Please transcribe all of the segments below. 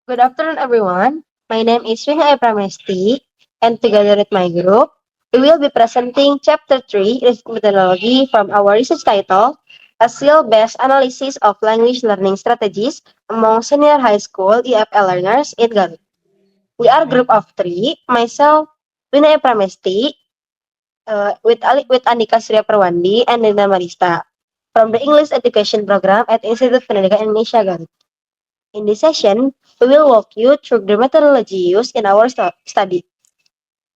Good afternoon, everyone. My name is Sriha Pramesti, and together with my group, we will be presenting Chapter 3, Risk Methodology, from our research title, A Skill-Based Analysis of Language Learning Strategies Among Senior High School EFL Learners in Garut. We are a group of three, myself, Vinaya Pramesti, with Andika Surya Perwandi, and Nina Marista, from the English Education Program at Institut Pendidikan Indonesia Garut. In this session, we will walk you through the methodology used in our study,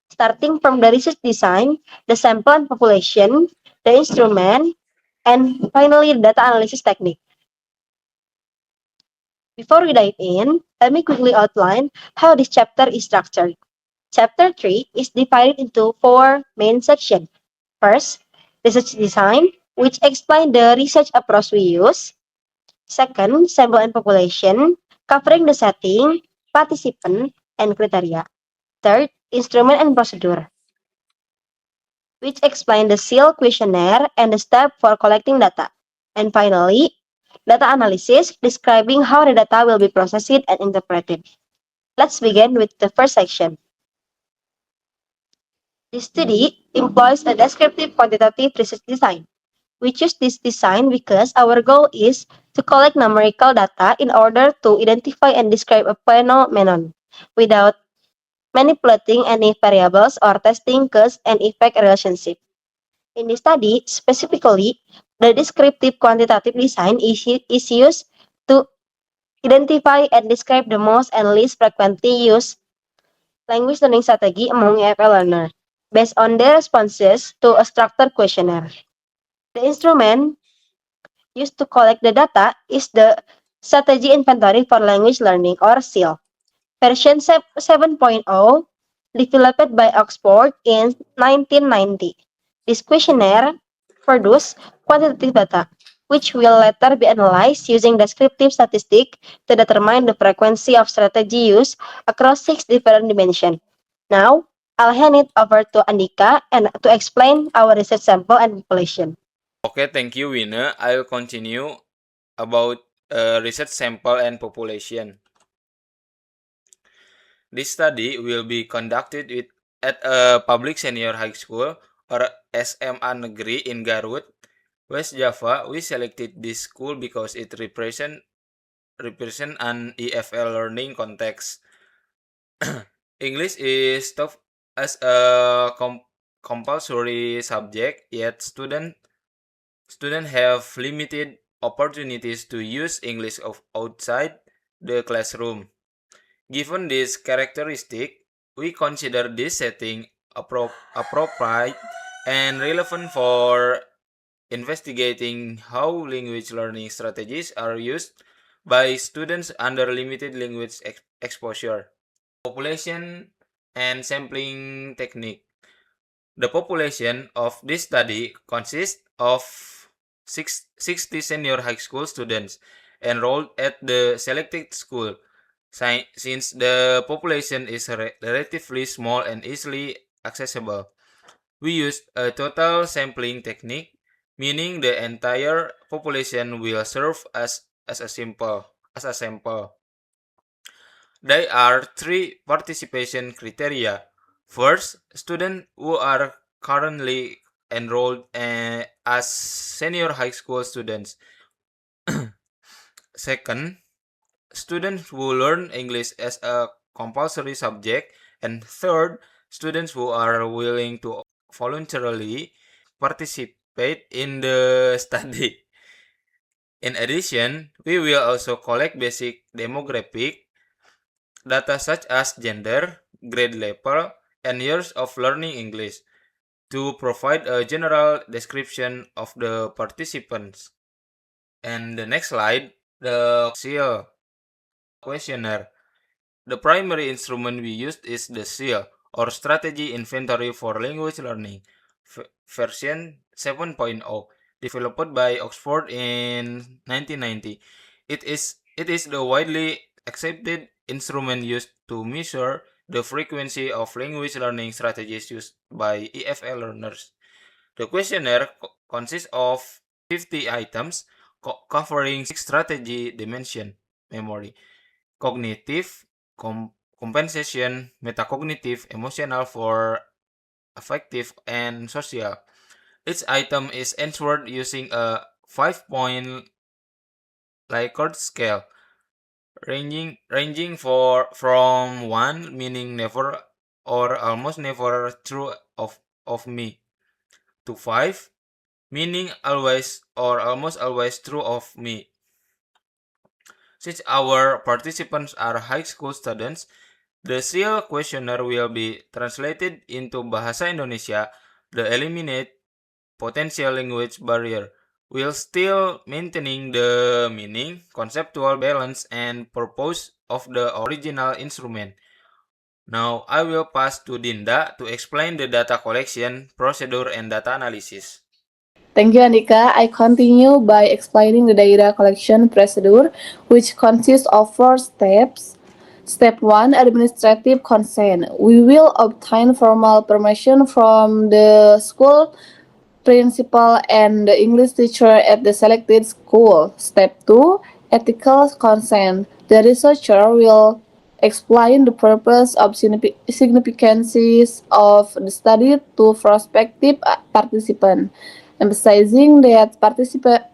starting from the research design, the sample and population, the instrument, and finally the data analysis technique. Before we dive in, let me quickly outline how this chapter is structured. Chapter 3 is divided into four main sections. First, research design, which explains the research approach we use. Second, sample and population, covering the setting, participant, and criteria. Third, instrument and procedure, which explain the SEAL questionnaire and the step for collecting data. And finally, data analysis, describing how the data will be processed and interpreted. Let's begin with the first section. This study employs a descriptive quantitative research design. We choose this design because our goal is to collect numerical data in order to identify and describe a phenomenon without manipulating any variables or testing cause and effect relationship. In this study, specifically, the descriptive quantitative design is used to identify and describe the most and least frequently used language learning strategy among EFL learners based on their responses to a structured questionnaire. The instrument used to collect the data is the Strategy Inventory for Language Learning or SEAL, version 7.0, developed by Oxford in 1990. This questionnaire produced quantitative data, which will later be analyzed using descriptive statistics to determine the frequency of strategy use across 6 different dimensions. Now, I'll hand it over to Andika and to explain our research sample and population. Okay, thank you, Wina. I'll continue about research sample and population. This study will be conducted at a public senior high school or SMA Negeri in Garut, West Java. We selected this school because it represent an EFL learning context. English is taught as a compulsory subject, yet students have limited opportunities to use English outside the classroom. Given this characteristic, we consider this setting appropriate and relevant for investigating how language learning strategies are used by students under limited language exposure. Population and sampling technique. The population of this study consists of 60 senior high school students enrolled at the selected school. Since the population is relatively small and easily accessible, we used a total sampling technique, meaning the entire population will serve as a sample. There are three participation criteria. First, students who are currently enrolled as senior high school students. Second, students who learn English as a compulsory subject. And third, students who are willing to voluntarily participate in the study. In addition, we will also collect basic demographic data such as gender, grade level, and years of learning English to provide a general description of the participants. And the next slide, the SEAL questionnaire. The primary instrument we used is the SEAL, or Strategy Inventory for Language Learning, version 7.0, developed by Oxford in 1990. It is the widely accepted instrument used to measure the frequency of language learning strategies used by EFL learners. The questionnaire consists of 50 items covering 6 strategy dimension: memory, cognitive, compensation, metacognitive, emotional for affective, and social. Each item is answered using a 5-point Likert scale, ranging from 1 meaning never or almost never true of me to 5 meaning always or almost always true of me. Since our participants are high school students, the seal questionnaire will be translated into Bahasa Indonesia to eliminate potential language barrier, while still maintaining the meaning, conceptual balance, and purpose of the original instrument. Now, I will pass to Dinda to explain the data collection, procedure, and data analysis. Thank you, Andika. I continue by explaining the data collection procedure, which consists of 4 steps. Step 1, administrative consent. We will obtain formal permission from the school principal and the English teacher at the selected school. Step 2, ethical consent. The researcher will explain the purpose of significances of the study to prospective participants, emphasizing that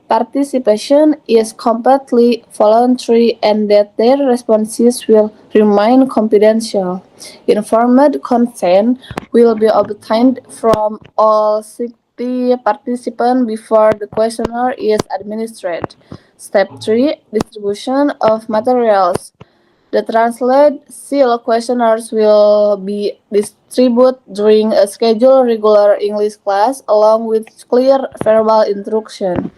participation is completely voluntary and that their responses will remain confidential. Informed consent will be obtained from all 60 participants before the questionnaire is administered. Step 3, distribution of materials. The translate seal questionnaires will be distributed during a scheduled regular English class along with clear verbal instruction.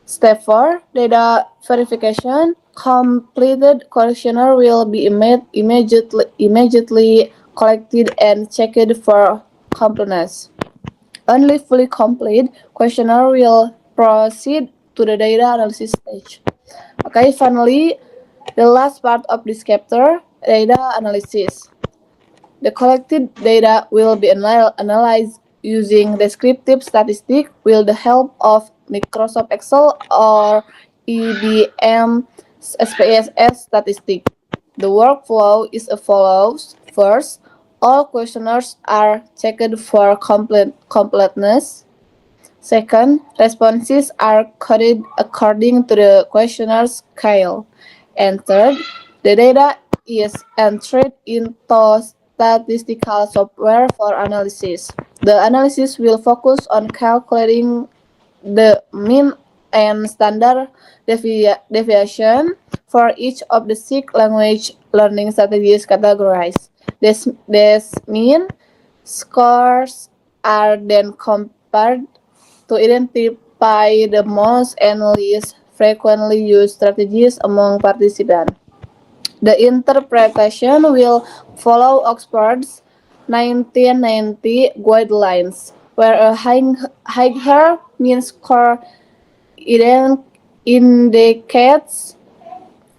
Step 4, data verification. Completed questionnaire will be immediately collected and checked for completeness. Only fully complete questionnaire will proceed to the data analysis stage. Okay, finally, the last part of this chapter, data analysis. The collected data will be analyzed using descriptive statistics with the help of Microsoft Excel or IBM SPSS statistics. The workflow is as follows. First, all questionnaires are checked for completeness. Second, responses are coded according to the questionnaire scale. And third, the data is entered into statistical software for analysis. The analysis will focus on calculating the mean and standard deviation for each of the 6 language learning strategies categorized. This mean scores are then compared to identify the most and least frequently used strategies among participants. The interpretation will follow Oxford's 1990 guidelines, where a higher mean score indicates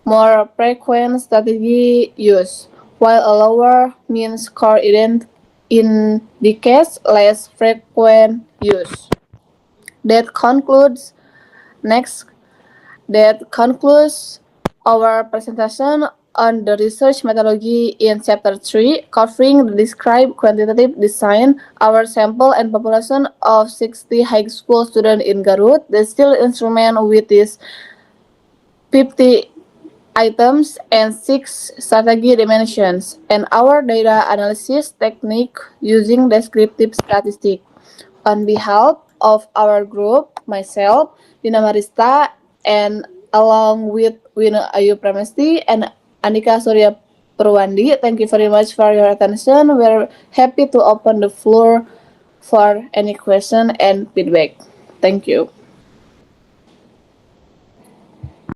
more frequent strategy use, while a lower mean score indicates less frequent use. That concludes next that concludes our presentation on the research methodology in chapter 3, covering the described quantitative design, our sample and population of 60 high school students in Garut, the steel instrument with its 50 items and 6 strategy dimensions, and our data analysis technique using descriptive statistics. On behalf of our group, myself, Dina Marista, and along with Wina Ayu Pramesti and Andika Surya Purwandi, thank you very much for your attention. We're happy to open the floor for any question and feedback. Thank you.